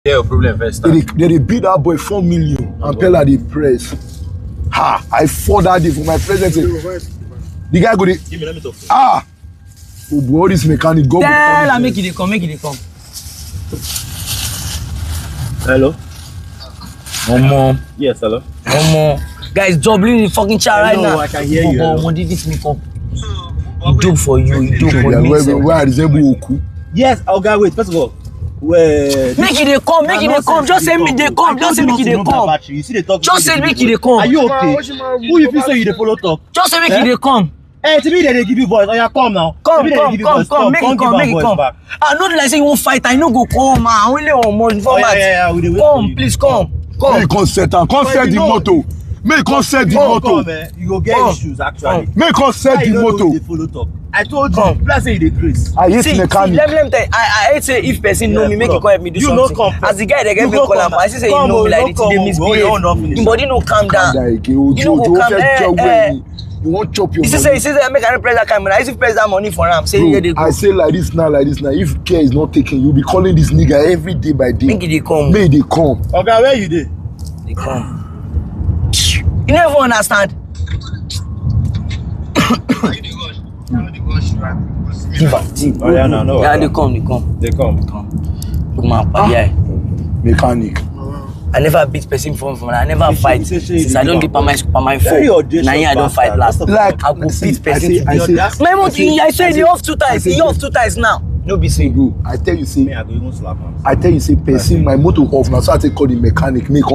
Yeah, problem first. They beat that boy 4 million and Pella they press. Ha! I fought that day for my presence. The guy go Give me, let me talk. ah! Oh boy, this mechanic go. Tell her make it come, make it come. Hello. Momo. Yes, hello. Momo. Guys, juggling the fucking chat right now. I can hear you. Momo, this me come. He dope for you. He dope for me. Where resemble Oku? Yes, okay, wait. First of all, where? Make it come, make it come. Just say me they come. Just say make it come. You see the talk. Just say make it come. Are you okay? Who you feel so you dey follow talk? Just say make it come. Hey, to me they give you voice. Oh yeah, come now. Come, make it come, make it come. I know like say you won't fight. I know go come, man. Only on more format. Come, please come. Make concert and concert the motto. Make concert the motto. You go get issues actually. Make concert the motto. Follow talk. I told you. Plus say you dey craze. I hate mechanic. Let me tell you. I hate say if person know me, make it come help me do something. As the guy they get me call am, I say you know me like this, they misbehave. Your body no calm down. You know go calm down. You won't chop your money. He say make I press that camera. I see press that money for him. Say here they go. I say like this now. If care is not taken, you'll be calling this nigga every day by day. Make it come. May they come. Okay, where you dey? They come. You never understand. Oh yeah, no. Yeah, they come. They come. Look my yeah. Mechanic. I never beat person from I never fight since I don't get my phone. Now I don't fight last. Like I go beat person. My mouth, I say he off 2 times. He off 2 times now. No be say bro. I tell you say. Me, I go even slap him. I tell you say person my motor off now. So I take call the mechanic. Make